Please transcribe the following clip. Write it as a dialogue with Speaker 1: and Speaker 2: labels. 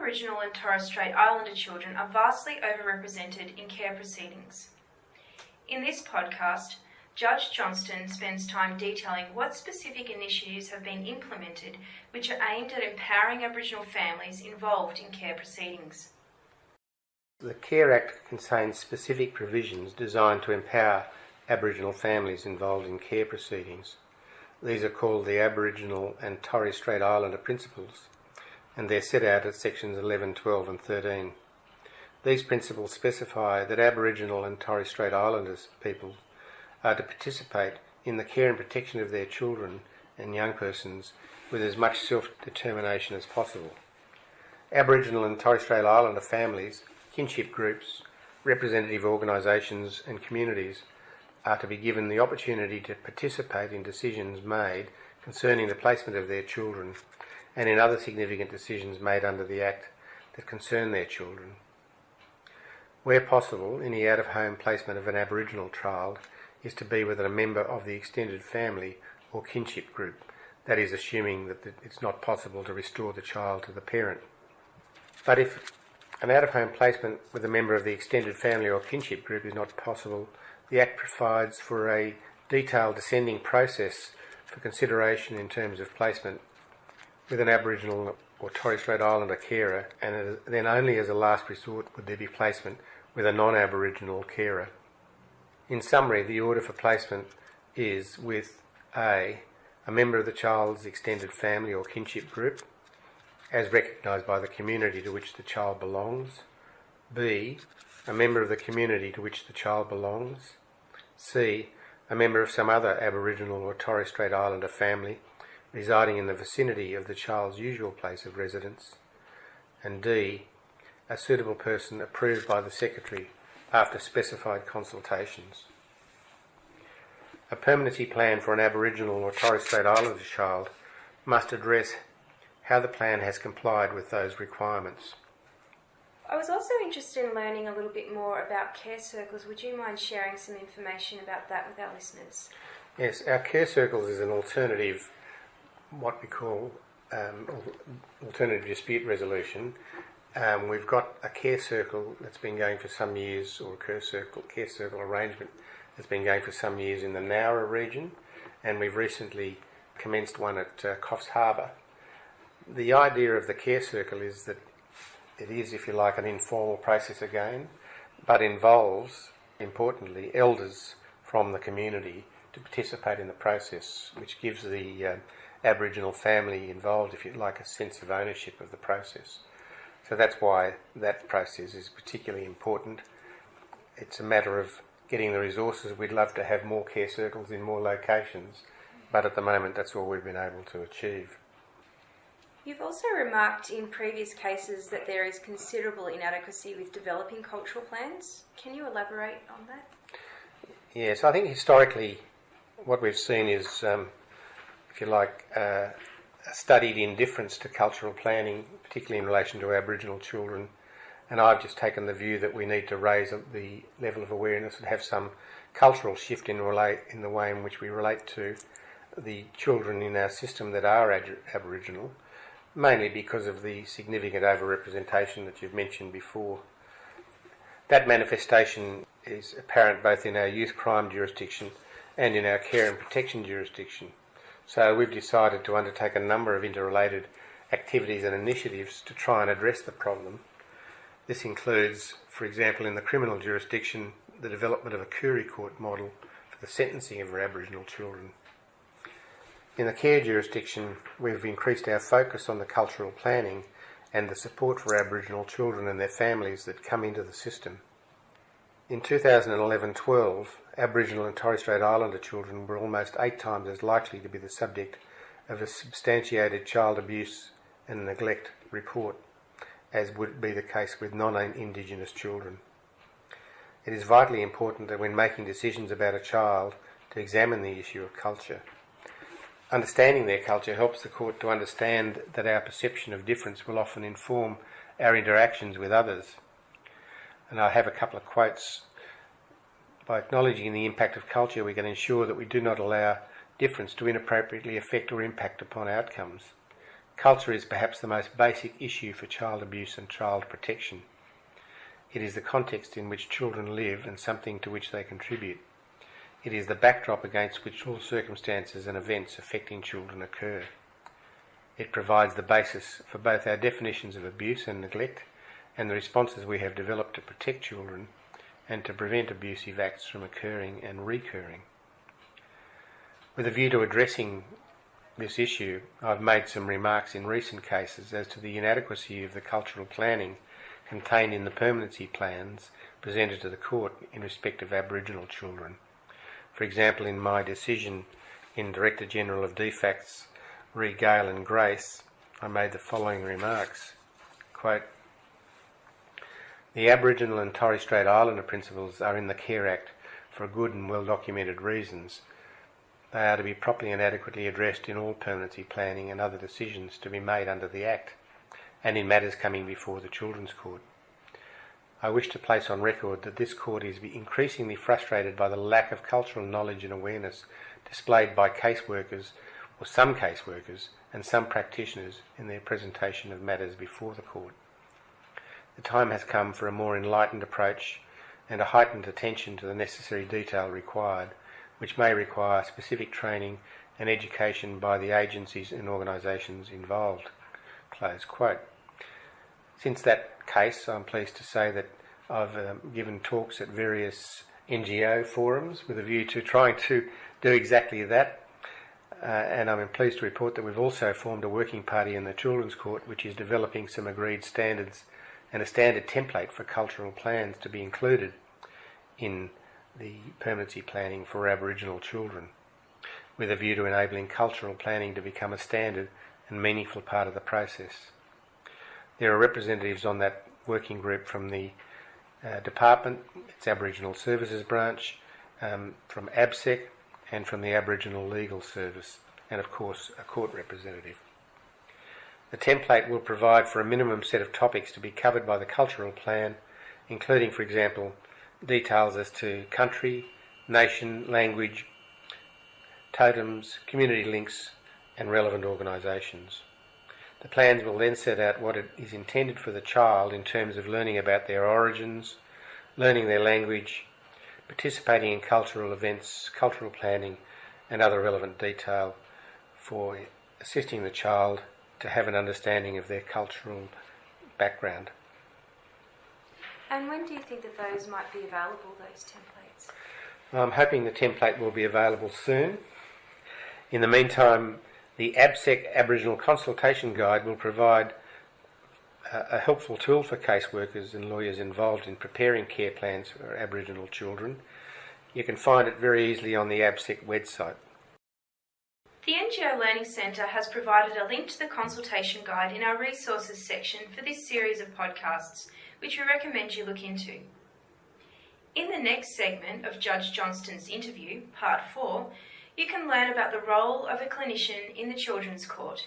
Speaker 1: Aboriginal and Torres Strait Islander children are vastly overrepresented in care proceedings. In this podcast, Judge Johnstone spends time detailing what specific initiatives have been implemented which are aimed at empowering Aboriginal families involved in care proceedings.
Speaker 2: The Care Act contains specific provisions designed to empower Aboriginal families involved in care proceedings. These are called the Aboriginal and Torres Strait Islander Principles, and they're set out at sections 11, 12 and 13. These principles specify that Aboriginal and Torres Strait Islanders people are to participate in the care and protection of their children and young persons with as much self-determination as possible. Aboriginal and Torres Strait Islander families, kinship groups, representative organisations and communities are to be given the opportunity to participate in decisions made concerning the placement of their children and in other significant decisions made under the Act that concern their children. Where possible, any out-of-home placement of an Aboriginal child is to be with a member of the extended family or kinship group, that is assuming that it's not possible to restore the child to the parent. But if an out-of-home placement with a member of the extended family or kinship group is not possible, the Act provides for a detailed descending process for consideration in terms of placement with an Aboriginal or Torres Strait Islander carer, and then only as a last resort would there be placement with a non-Aboriginal carer. In summary, the order for placement is with a member of the child's extended family or kinship group, as recognised by the community to which the child belongs. B, a member of the community to which the child belongs. C, a member of some other Aboriginal or Torres Strait Islander family residing in the vicinity of the child's usual place of residence. And D, a suitable person approved by the Secretary after specified consultations. A permanency plan for an Aboriginal or Torres Strait Islander child must address how the plan has complied with those requirements.
Speaker 1: I was also interested in learning a little bit more about care circles. Would you mind sharing some information about that with our listeners?
Speaker 2: Yes, our care circles is an alternative, what we call alternative dispute resolution. We've got a care circle that's been going for some years, or a care circle arrangement that's been going for some years in the Nowra region, and we've recently commenced one at Coffs Harbour. The idea of the care circle is that it is, if you like, an informal process again, but involves, importantly, elders from the community to participate in the process, which gives the Aboriginal family involved, if you like, a sense of ownership of the process. So that's why that process is particularly important. It's a matter of getting the resources. We'd love to have more care circles in more locations, but at the moment that's all we've been able to achieve.
Speaker 1: You've also remarked in previous cases that there is considerable inadequacy with developing cultural plans. Can you elaborate on that?
Speaker 2: Yes, I think historically what we've seen is, if you like, a studied indifference to cultural planning, particularly in relation to Aboriginal children. And I've just taken the view that we need to raise the level of awareness and have some cultural shift in the way in which we relate to the children in our system that are Aboriginal, mainly because of the significant overrepresentation that you've mentioned before. That manifestation is apparent both in our youth crime jurisdiction and in our care and protection jurisdiction. So we've decided to undertake a number of interrelated activities and initiatives to try and address the problem. This includes, for example, in the criminal jurisdiction, the development of a Koori court model for the sentencing of our Aboriginal children. In the care jurisdiction, we've increased our focus on the cultural planning and the support for Aboriginal children and their families that come into the system. In 2011-12, Aboriginal and Torres Strait Islander children were almost 8 times as likely to be the subject of a substantiated child abuse and neglect report, as would be the case with non-Indigenous children. It is vitally important that when making decisions about a child to examine the issue of culture. Understanding their culture helps the court to understand that our perception of difference will often inform our interactions with others. And I have a couple of quotes. By acknowledging the impact of culture, we can ensure that we do not allow difference to inappropriately affect or impact upon outcomes. Culture is perhaps the most basic issue for child abuse and child protection. It is the context in which children live and something to which they contribute. It is the backdrop against which all circumstances and events affecting children occur. It provides the basis for both our definitions of abuse and neglect and the responses we have developed to protect children and to prevent abusive acts from occurring and recurring. With a view to addressing this issue, I've made some remarks in recent cases as to the inadequacy of the cultural planning contained in the permanency plans presented to the court in respect of Aboriginal children. For example, in my decision in Director General of DFACT's re Gale and Grace, I made the following remarks. Quote, "The Aboriginal and Torres Strait Islander principles are in the Care Act for good and well-documented reasons. They are to be properly and adequately addressed in all permanency planning and other decisions to be made under the Act, and in matters coming before the Children's Court. I wish to place on record that this court is increasingly frustrated by the lack of cultural knowledge and awareness displayed by caseworkers, or some caseworkers, and some practitioners in their presentation of matters before the court. The time has come for a more enlightened approach and a heightened attention to the necessary detail required, which may require specific training and education by the agencies and organisations involved." Close quote. Since that case, I'm pleased to say that I've given talks at various NGO forums with a view to trying to do exactly that, and I'm pleased to report that we've also formed a working party in the Children's Court which is developing some agreed standards and a standard template for cultural plans to be included in the permanency planning for Aboriginal children, with a view to enabling cultural planning to become a standard and meaningful part of the process. There are representatives on that working group from the department, its Aboriginal Services branch, from ABSEC and from the Aboriginal Legal Service, and of course a court representative. The template will provide for a minimum set of topics to be covered by the cultural plan, including, for example, details as to country, nation, language, totems, community links and relevant organisations. The plans will then set out what it is intended for the child in terms of learning about their origins, learning their language, participating in cultural events, cultural planning and other relevant detail for assisting the child to have an understanding of their cultural background.
Speaker 1: And when do you think that those might be available, those templates?
Speaker 2: I'm hoping the template will be available soon. In the meantime, the ABSEC Aboriginal Consultation Guide will provide a helpful tool for caseworkers and lawyers involved in preparing care plans for Aboriginal children. You can find it very easily on the ABSEC website.
Speaker 1: The NGO Learning Centre has provided a link to the consultation guide in our resources section for this series of podcasts, which we recommend you look into. In the next segment of Judge Johnstone's interview, Part 4, you can learn about the role of a clinician in the Children's Court.